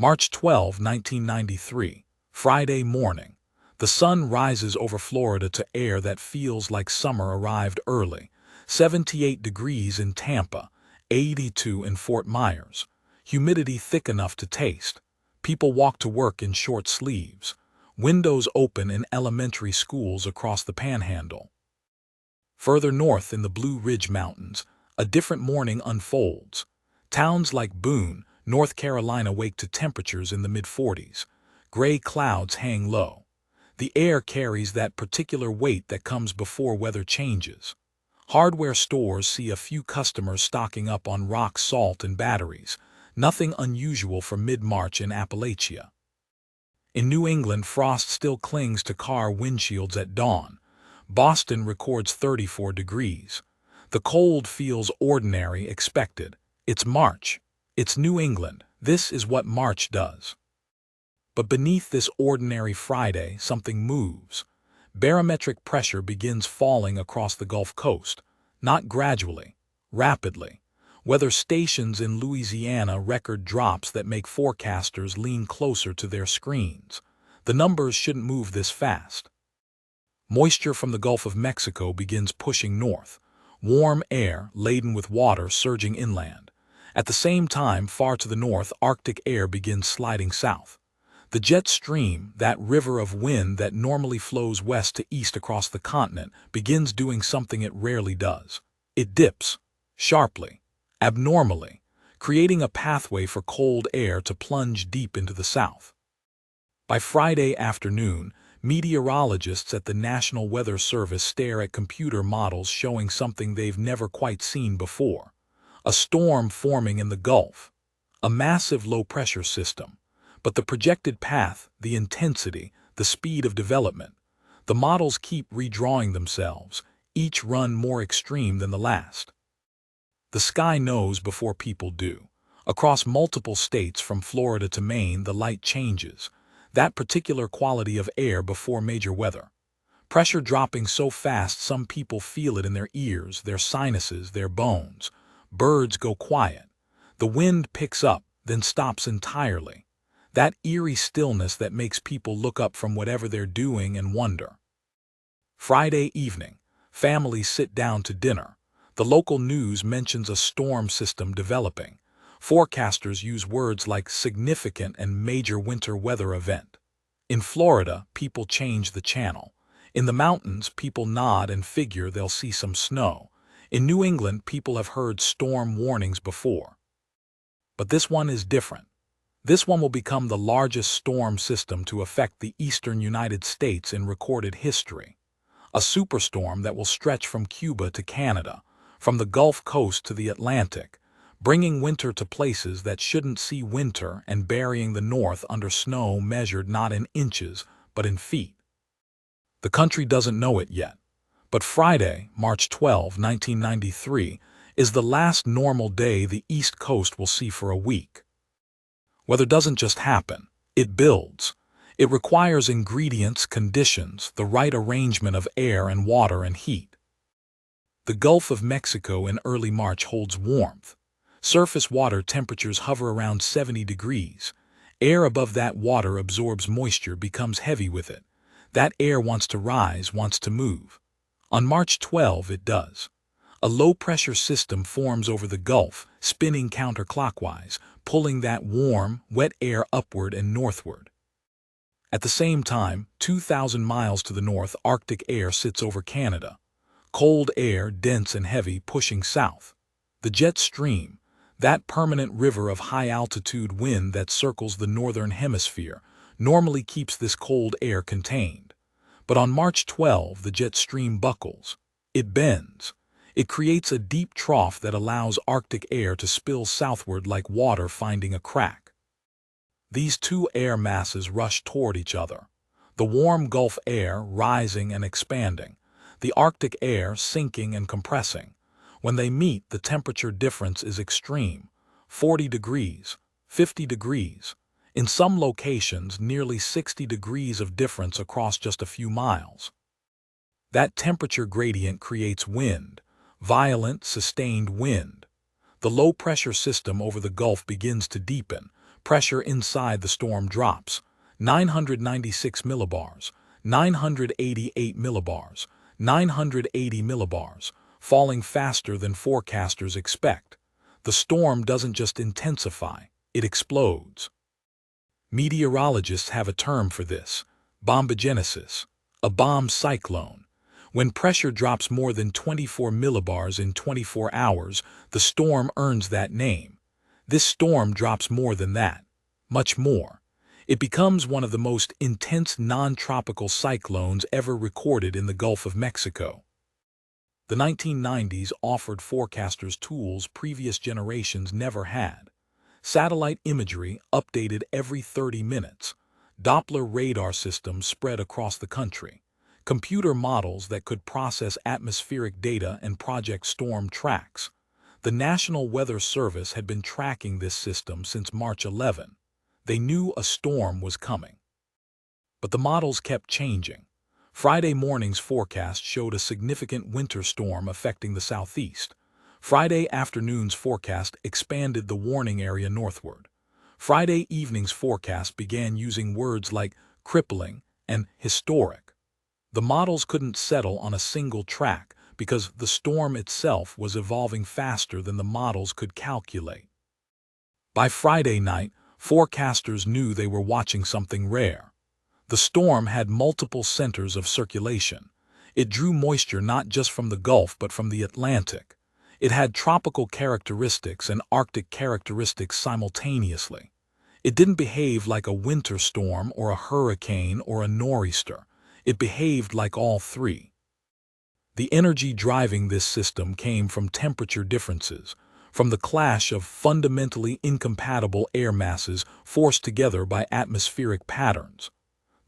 March 12, 1993, Friday morning. The sun rises over Florida to air that feels like summer arrived early. 78 degrees in Tampa, 82 in Fort Myers. Humidity thick enough to taste. People walk to work in short sleeves. Windows open in elementary schools across the Panhandle. Further north in the Blue Ridge Mountains, a different morning unfolds. Towns like Boone, North Carolina wake to temperatures in the mid-40s. Gray clouds hang low. The air carries that particular weight that comes before weather changes. Hardware stores see a few customers stocking up on rock salt and batteries, nothing unusual for mid-March in Appalachia. In New England, frost still clings to car windshields at dawn. Boston records 34 degrees. The cold feels ordinary, expected. It's March. It's New England. This is what March does. But beneath this ordinary Friday, something moves. Barometric pressure begins falling across the Gulf Coast, not gradually, rapidly. Weather stations in Louisiana record drops that make forecasters lean closer to their screens. The numbers shouldn't move this fast. Moisture from the Gulf of Mexico begins pushing north, warm air laden with water surging inland. At the same time, far to the north, Arctic air begins sliding south. The jet stream, that river of wind that normally flows west to east across the continent, begins doing something it rarely does. It dips, sharply, abnormally, creating a pathway for cold air to plunge deep into the south. By Friday afternoon, meteorologists at the National Weather Service stare at computer models showing something they've never quite seen before. A storm forming in the Gulf. A massive low-pressure system. But the projected path, the intensity, the speed of development. The models keep redrawing themselves, each run more extreme than the last. The sky knows before people do. Across multiple states from Florida to Maine, the light changes. That particular quality of air before major weather. Pressure dropping so fast some people feel it in their ears, their sinuses, their bones. Birds go quiet. The wind picks up, then stops entirely. That eerie stillness that makes people look up from whatever they're doing and wonder. Friday evening, families sit down to dinner. The local news mentions a storm system developing. Forecasters use words like significant and major winter weather event. In Florida, people change the channel. In the mountains, people nod and figure they'll see some snow. In New England, people have heard storm warnings before. But this one is different. This one will become the largest storm system to affect the eastern United States in recorded history. A superstorm that will stretch from Cuba to Canada, from the Gulf Coast to the Atlantic, bringing winter to places that shouldn't see winter and burying the north under snow measured not in inches, but in feet. The country doesn't know it yet, but Friday, March 12, 1993, is the last normal day the East Coast will see for a week. Weather doesn't just happen, it builds. It requires ingredients, conditions, the right arrangement of air and water and heat. The Gulf of Mexico in early March holds warmth. Surface water temperatures hover around 70 degrees. Air above that water absorbs moisture, becomes heavy with it. That air wants to rise, wants to move. On March 12, it does. A low-pressure system forms over the Gulf, spinning counterclockwise, pulling that warm, wet air upward and northward. At the same time, 2,000 miles to the north, Arctic air sits over Canada. Cold air, dense and heavy, pushing south. The jet stream, that permanent river of high-altitude wind that circles the northern hemisphere, normally keeps this cold air contained. But on March 12, the jet stream buckles. It bends. It creates a deep trough that allows Arctic air to spill southward like water finding a crack. These two air masses rush toward each other. The warm Gulf air rising and expanding. The Arctic air sinking and compressing. When they meet, the temperature difference is extreme. 40 degrees, 50 degrees. In some locations, nearly 60 degrees of difference across just a few miles. That temperature gradient creates wind, violent, sustained wind. The low-pressure system over the Gulf begins to deepen, Pressure inside the storm drops. 996 millibars, 988 millibars, 980 millibars, falling faster than forecasters expect. The storm doesn't just intensify, it explodes. Meteorologists have a term for this: bombogenesis, a bomb cyclone. When pressure drops more than 24 millibars in 24 hours, the storm earns that name. This storm drops more than that, much more. It becomes one of the most intense non-tropical cyclones ever recorded in the Gulf of Mexico. The 1990s offered forecasters tools previous generations never had. Satellite imagery updated every 30 minutes. Doppler radar systems spread across the country. Computer models that could process atmospheric data and project storm tracks. The National Weather Service had been tracking this system since March 11. They knew a storm was coming. But the models kept changing. Friday morning's forecast showed a significant winter storm affecting the southeast. Friday afternoon's forecast expanded the warning area northward. Friday evening's forecast began using words like crippling and historic. The models couldn't settle on a single track because the storm itself was evolving faster than the models could calculate. By Friday night, forecasters knew they were watching something rare. The storm had multiple centers of circulation. It drew moisture not just from the Gulf but from the Atlantic. It had tropical characteristics and Arctic characteristics simultaneously. It didn't behave like a winter storm or a hurricane or a nor'easter. It behaved like all three. The energy driving this system came from temperature differences, from the clash of fundamentally incompatible air masses forced together by atmospheric patterns.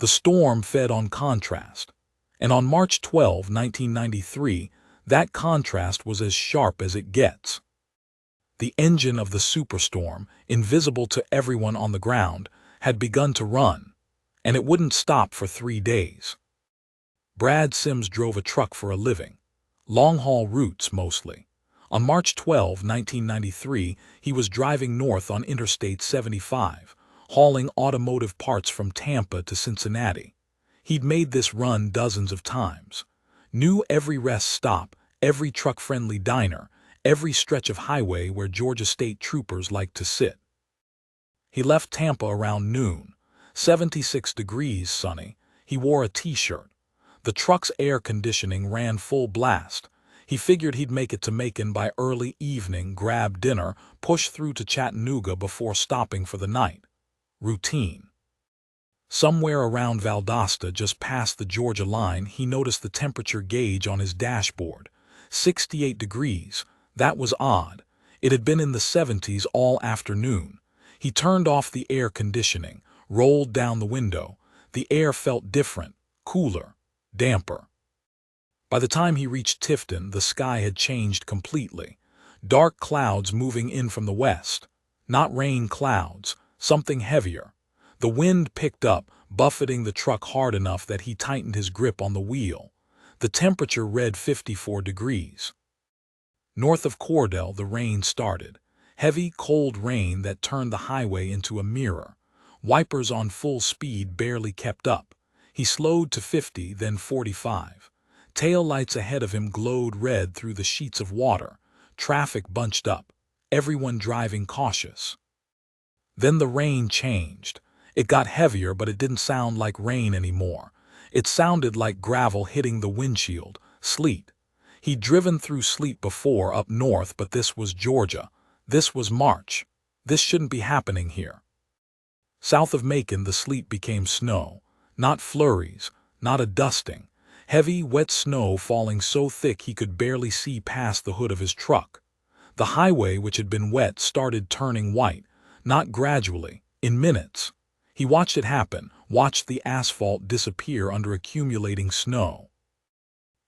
The storm fed on contrast, and on March 12, 1993, that contrast was as sharp as it gets. The engine of the Superstorm, invisible to everyone on the ground, had begun to run, and it wouldn't stop for 3 days. Brad Sims drove a truck for a living, long-haul routes mostly. On March 12, 1993, he was driving north on Interstate 75, hauling automotive parts from Tampa to Cincinnati. He'd made this run dozens of times, knew every rest stop, every truck-friendly diner, every stretch of highway where Georgia State Troopers liked to sit. He left Tampa around noon, 76 degrees sunny. He wore a t-shirt. The truck's air conditioning ran full blast. He figured he'd make it to Macon by early evening, grab dinner, push through to Chattanooga before stopping for the night. Routine. Somewhere around Valdosta, just past the Georgia line, he noticed the temperature gauge on his dashboard. 68 degrees. That was odd. It had been in the 70s all afternoon. He turned off the air conditioning, rolled down the window. The air felt different, cooler, damper. By the time he reached Tifton, the sky had changed completely. Dark clouds moving in from the west. Not rain clouds, something heavier. The wind picked up, buffeting the truck hard enough that he tightened his grip on the wheel. The temperature read 54 degrees. North of Cordell, the rain started. Heavy, cold rain that turned the highway into a mirror. Wipers on full speed barely kept up. He slowed to 50, then 45. Tail lights ahead of him glowed red through the sheets of water. Traffic bunched up, everyone driving cautious. Then the rain changed. It got heavier, but it didn't sound like rain anymore. It sounded like gravel hitting the windshield, sleet. He'd driven through sleet before up north, but this was Georgia. This was March. This shouldn't be happening here. South of Macon, the sleet became snow. Not flurries, not a dusting. Heavy, wet snow falling so thick he could barely see past the hood of his truck. The highway, which had been wet, started turning white, not gradually, in minutes. He watched it happen, watched the asphalt disappear under accumulating snow.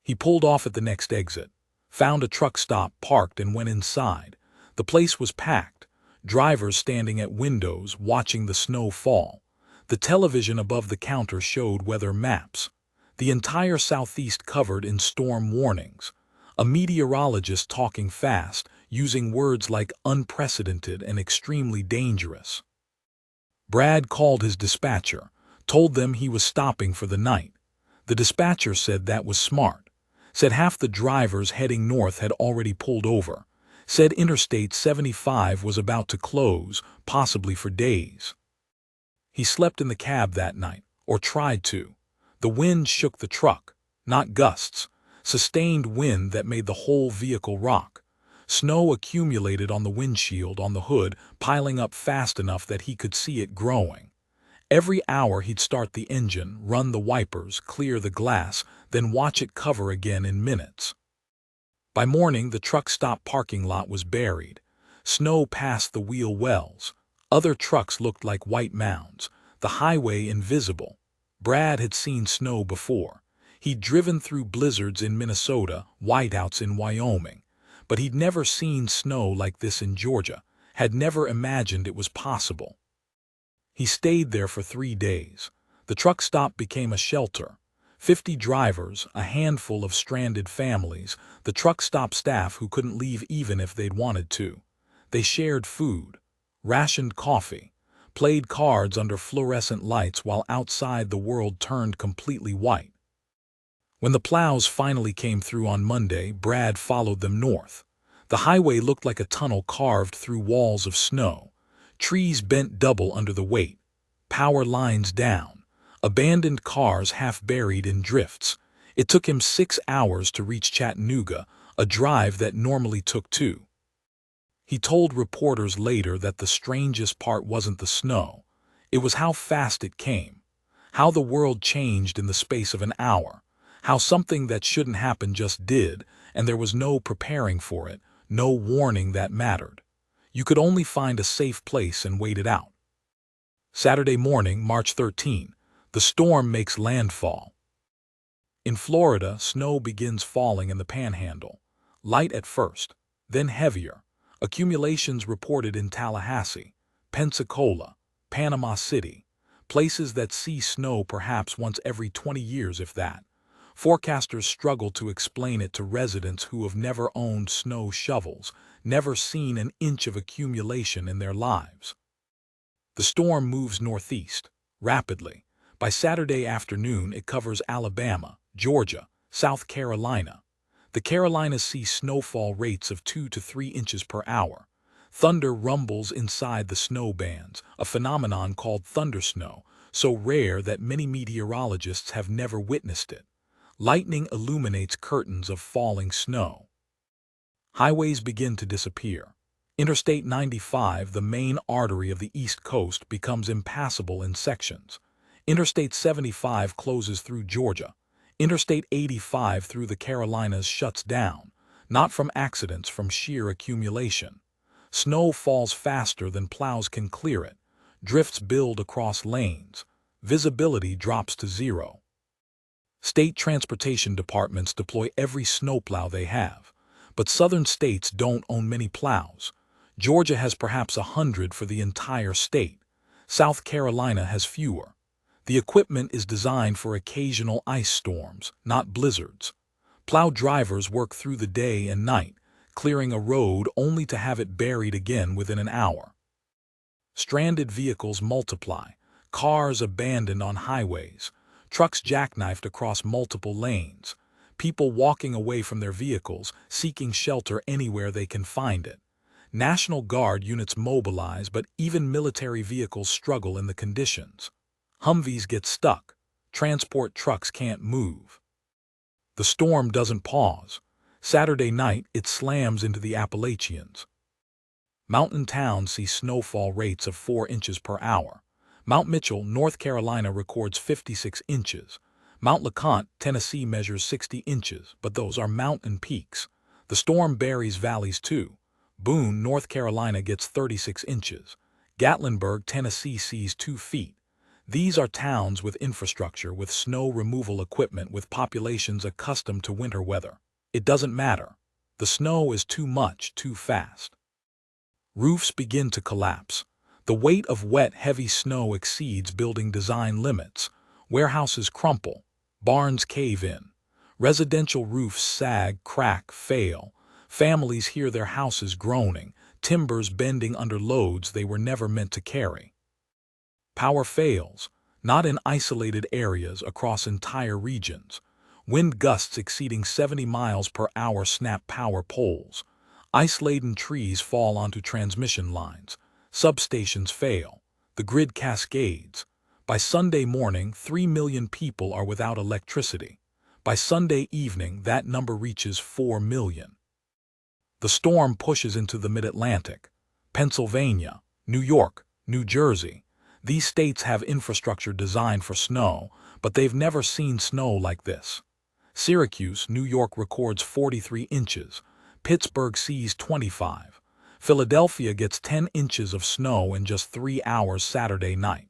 He pulled off at the next exit, found a truck stop, parked, and went inside. The place was packed, drivers standing at windows watching the snow fall. The television above the counter showed weather maps. The entire southeast covered in storm warnings. A meteorologist talking fast, using words like unprecedented and extremely dangerous. Brad called his dispatcher, told them he was stopping for the night. The dispatcher said that was smart, said half the drivers heading north had already pulled over, said Interstate 75 was about to close, possibly for days. He slept in the cab that night, or tried to. The wind shook the truck, not gusts, sustained wind that made the whole vehicle rock. Snow accumulated on the windshield, on the hood, piling up fast enough that he could see it growing. Every hour he'd start the engine, run the wipers, clear the glass, then watch it cover again in minutes. By morning, the truck stop parking lot was buried. Snow passed the wheel wells. Other trucks looked like white mounds, the highway invisible. Brad had seen snow before. He'd driven through blizzards in Minnesota, whiteouts in Wyoming. But he'd never seen snow like this in Georgia, had never imagined it was possible. He stayed there for 3 days. The truck stop became a shelter. 50 drivers, a handful of stranded families, the truck stop staff who couldn't leave even if they'd wanted to. They shared food, rationed coffee, played cards under fluorescent lights while outside the world turned completely white. When the plows finally came through on Monday, Brad followed them north. The highway looked like a tunnel carved through walls of snow. Trees bent double under the weight, power lines down, abandoned cars half buried in drifts. It took him 6 hours to reach Chattanooga, a drive that normally took 2. He told reporters later that the strangest part wasn't the snow. It was how fast it came, how the world changed in the space of an hour, how something that shouldn't happen just did, and there was no preparing for it, no warning that mattered. You could only find a safe place and wait it out. Saturday morning, March 13, the storm makes landfall. In Florida, snow begins falling in the Panhandle, light at first, then heavier. Accumulations reported in Tallahassee, Pensacola, Panama City, places that see snow perhaps once every 20 years if that. Forecasters struggle to explain it to residents who have never owned snow shovels, never seen an inch of accumulation in their lives. The storm moves northeast, rapidly. By Saturday afternoon, it covers Alabama, Georgia, South Carolina. The Carolinas see snowfall rates of 2 to 3 inches per hour. Thunder rumbles inside the snow bands, a phenomenon called thundersnow, so rare that many meteorologists have never witnessed it. Lightning illuminates curtains of falling snow. Highways begin to disappear. Interstate 95, the main artery of the East Coast, becomes impassable in sections. Interstate 75 closes through Georgia. Interstate 85 through the Carolinas shuts down, not from accidents, from sheer accumulation. Snow falls faster than plows can clear it. Drifts build across lanes. Visibility drops to 0. State transportation departments deploy every snowplow they have, but southern states don't own many plows. Georgia has perhaps 100 for the entire state. South Carolina has fewer. The equipment is designed for occasional ice storms, not blizzards. Plow drivers work through the day and night, clearing a road only to have it buried again within an hour. Stranded vehicles multiply, cars abandoned on highways, trucks jackknifed across multiple lanes, people walking away from their vehicles, seeking shelter anywhere they can find it. National Guard units mobilize, but even military vehicles struggle in the conditions. Humvees get stuck. Transport trucks can't move. The storm doesn't pause. Saturday night, it slams into the Appalachians. Mountain towns see snowfall rates of 4 inches per hour. Mount Mitchell, North Carolina, records 56 inches. Mount LeConte, Tennessee, measures 60 inches, but those are mountain peaks. The storm buries valleys too. Boone, North Carolina, gets 36 inches. Gatlinburg, Tennessee, sees 2 feet. These are towns with infrastructure, with snow removal equipment, with populations accustomed to winter weather. It doesn't matter. The snow is too much, too fast. Roofs begin to collapse. The weight of wet, heavy snow exceeds building design limits. Warehouses crumple. Barns cave in. Residential roofs sag, crack, fail. Families hear their houses groaning, timbers bending under loads they were never meant to carry. Power fails, not in isolated areas across entire regions. Wind gusts exceeding 70 miles per hour snap power poles. Ice-laden trees fall onto transmission lines. Substations fail. The grid cascades. By Sunday morning, 3 million people are without electricity. By Sunday evening, that number reaches 4 million. The storm pushes into the mid-Atlantic. Pennsylvania, New York, New Jersey. These states have infrastructure designed for snow, but they've never seen snow like this. Syracuse, New York records 43 inches. Pittsburgh sees 25. Philadelphia gets 10 inches of snow in just 3 hours Saturday night.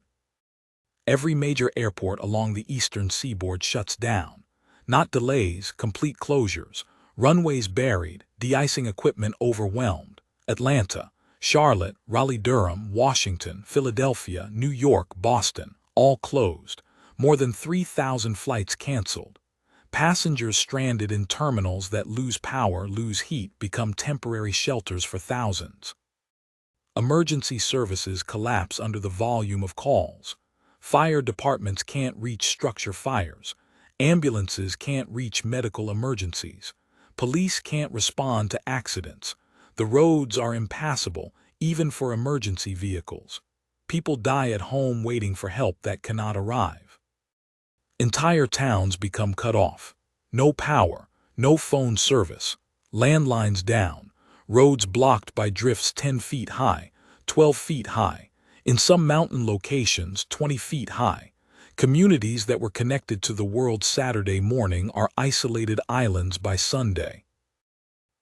Every major airport along the eastern seaboard shuts down. Not delays, complete closures. Runways buried, de-icing equipment overwhelmed. Atlanta, Charlotte, Raleigh-Durham, Washington, Philadelphia, New York, Boston, all closed. More than 3,000 flights canceled. Passengers stranded in terminals that lose power, lose heat, become temporary shelters for thousands. Emergency services collapse under the volume of calls. Fire departments can't reach structure fires. Ambulances can't reach medical emergencies. Police can't respond to accidents. The roads are impassable, even for emergency vehicles. People die at home waiting for help that cannot arrive. Entire towns become cut off. No power, no phone service, landlines down, roads blocked by drifts 10 feet high, 12 feet high, in some mountain locations 20 feet high. Communities that were connected to the world Saturday morning are isolated islands by Sunday.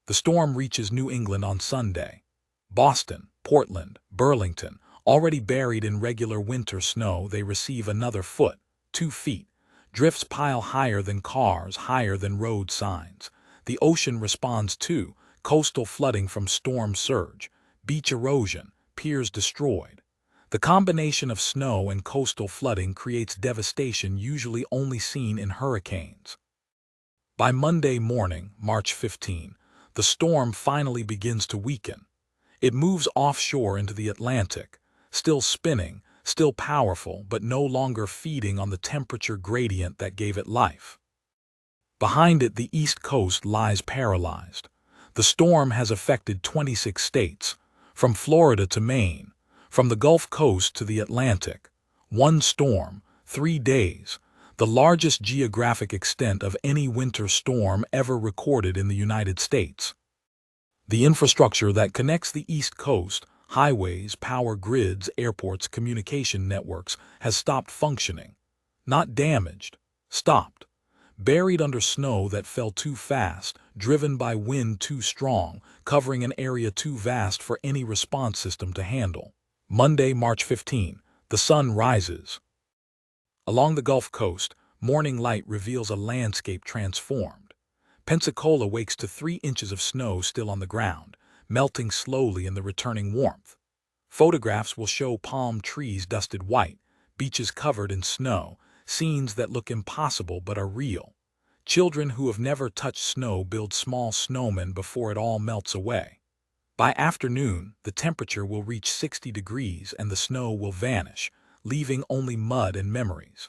The storm reaches New England on Sunday. Boston, Portland, Burlington, already buried in regular winter snow, they receive another foot, 2 feet. Drifts pile higher than cars, higher than road signs. The ocean responds too, coastal flooding from storm surge, beach erosion, piers destroyed. The combination of snow and coastal flooding creates devastation usually only seen in hurricanes. By Monday morning, March 15, the storm finally begins to weaken. It moves offshore into the Atlantic, still spinning, still powerful, but no longer feeding on the temperature gradient that gave it life. Behind it, the East Coast lies paralyzed. The storm has affected 26 states, from Florida to Maine, from the Gulf Coast to the Atlantic. One storm, 3 days, the largest geographic extent of any winter storm ever recorded in the United States. The infrastructure that connects the East Coast, highways, power grids, airports, communication networks, has stopped functioning. Not damaged, stopped. Buried under snow that fell too fast, driven by wind too strong, covering an area too vast for any response system to handle. Monday, March 15, the sun rises. Along the Gulf Coast, morning light reveals a landscape transformed. Pensacola wakes to 3 inches of snow still on the ground, melting slowly in the returning warmth. Photographs will show palm trees dusted white, beaches covered in snow, scenes that look impossible but are real. Children who have never touched snow build small snowmen before it all melts away. By afternoon, the temperature will reach 60 degrees and the snow will vanish, leaving only mud and memories.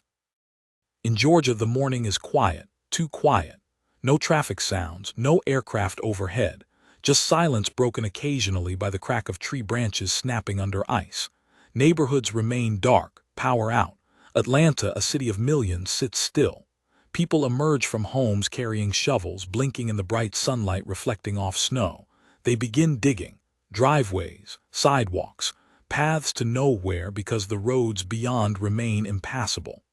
In Georgia, the morning is quiet, too quiet. No traffic sounds, no aircraft overhead, just silence broken occasionally by the crack of tree branches snapping under ice. Neighborhoods remain dark, power out. Atlanta, a city of millions, sits still. People emerge from homes carrying shovels, blinking in the bright sunlight reflecting off snow. They begin digging, driveways, sidewalks, paths to nowhere because the roads beyond remain impassable.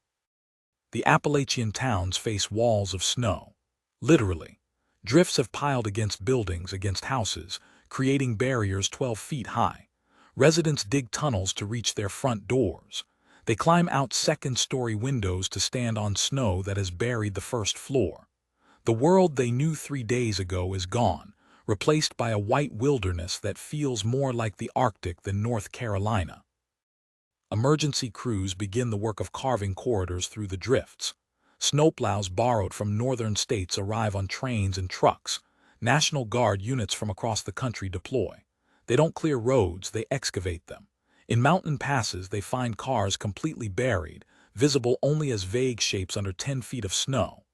The Appalachian towns face walls of snow. Literally. Drifts have piled against buildings, against houses, creating barriers 12 feet high. Residents dig tunnels to reach their front doors. They climb out second-story windows to stand on snow that has buried the first floor. The world they knew 3 days ago is gone, replaced by a white wilderness that feels more like the Arctic than North Carolina. Emergency crews begin the work of carving corridors through the drifts. Snowplows borrowed from northern states arrive on trains and trucks. National Guard units from across the country deploy. They don't clear roads, they excavate them. In mountain passes, they find cars completely buried, visible only as vague shapes under 10 feet of snow.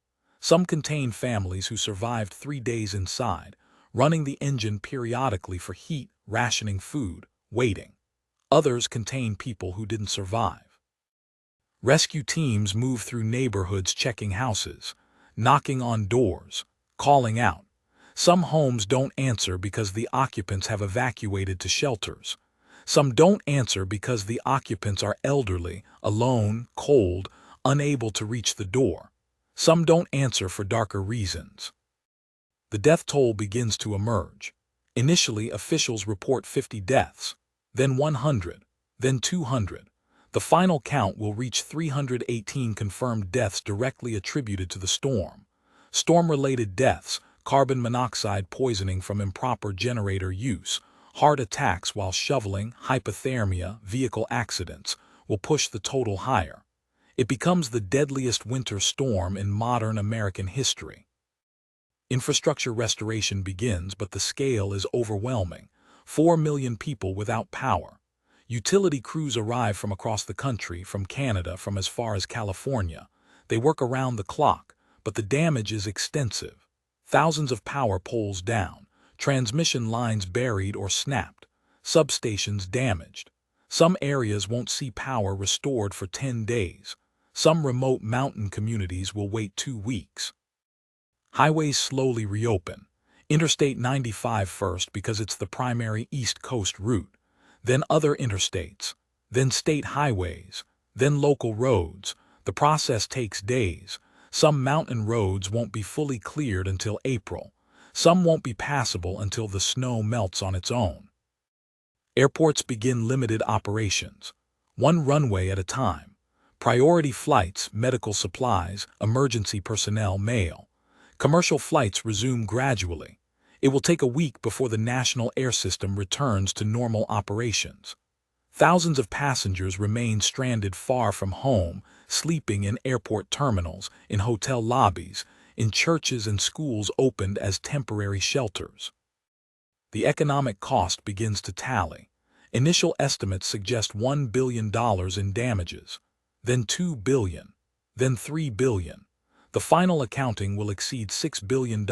Some contain families who survived 3 days inside, running the engine periodically for heat, rationing food, waiting. Others contain people who didn't survive. Rescue teams move through neighborhoods checking houses, knocking on doors, calling out. Some homes don't answer because the occupants have evacuated to shelters. Some don't answer because the occupants are elderly, alone, cold, unable to reach the door. Some don't answer for darker reasons. The death toll begins to emerge. Initially, officials report 50 deaths, then 100, then 200. The final count will reach 318 confirmed deaths directly attributed to the storm. Storm-related deaths, carbon monoxide poisoning from improper generator use, heart attacks while shoveling, hypothermia, vehicle accidents, will push the total higher. It becomes the deadliest winter storm in modern American history. Infrastructure restoration begins, but the scale is overwhelming. 4 million people without power. Utility crews arrive from across the country, from Canada, from as far as California. They work around the clock, but the damage is extensive. Thousands of power poles down, transmission lines buried or snapped, substations damaged. Some areas won't see power restored for 10 days. Some remote mountain communities will wait 2 weeks. Highways slowly reopen. Interstate 95 first because it's the primary East Coast route, then other interstates, then state highways, then local roads. The process takes days. Some mountain roads won't be fully cleared until April. Some won't be passable until the snow melts on its own. Airports begin limited operations, 1 runway at a time. Priority flights, medical supplies, emergency personnel, mail. Commercial flights resume gradually. It will take a week before the national air system returns to normal operations. Thousands of passengers remain stranded far from home, sleeping in airport terminals, in hotel lobbies, in churches and schools opened as temporary shelters. The economic cost begins to tally. Initial estimates suggest $1 billion in damages, then $2 billion, then $3 billion. The final accounting will exceed $6 billion,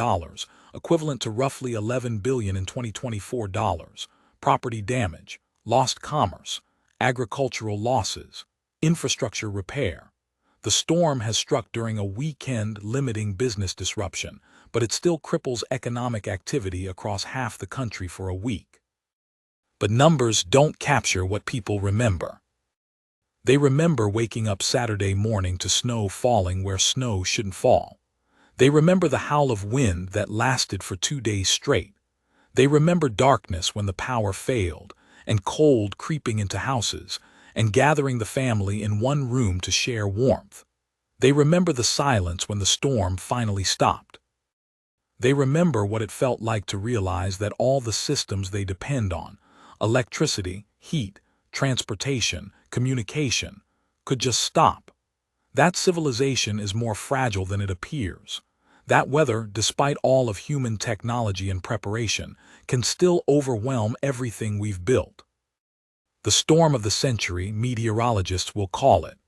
equivalent to roughly $11 billion in 2024 dollars. Property damage, lost commerce, agricultural losses, infrastructure repair. The storm has struck during a weekend, limiting business disruption, but it still cripples economic activity across half the country for a week. But numbers don't capture what people remember. They remember waking up Saturday morning to snow falling where snow shouldn't fall. They remember the howl of wind that lasted for 2 days straight. They remember darkness when the power failed, and cold creeping into houses, and gathering the family in one room to share warmth. They remember the silence when the storm finally stopped. They remember what it felt like to realize that all the systems they depend on, electricity, heat, transportation, communication, could just stop. That civilization is more fragile than it appears. That weather, despite all of human technology and preparation, can still overwhelm everything we've built. The storm of the century, meteorologists will call it.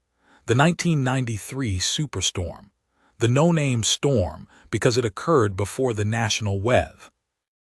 The 1993 Superstorm. The no-name storm because it occurred before the national weather.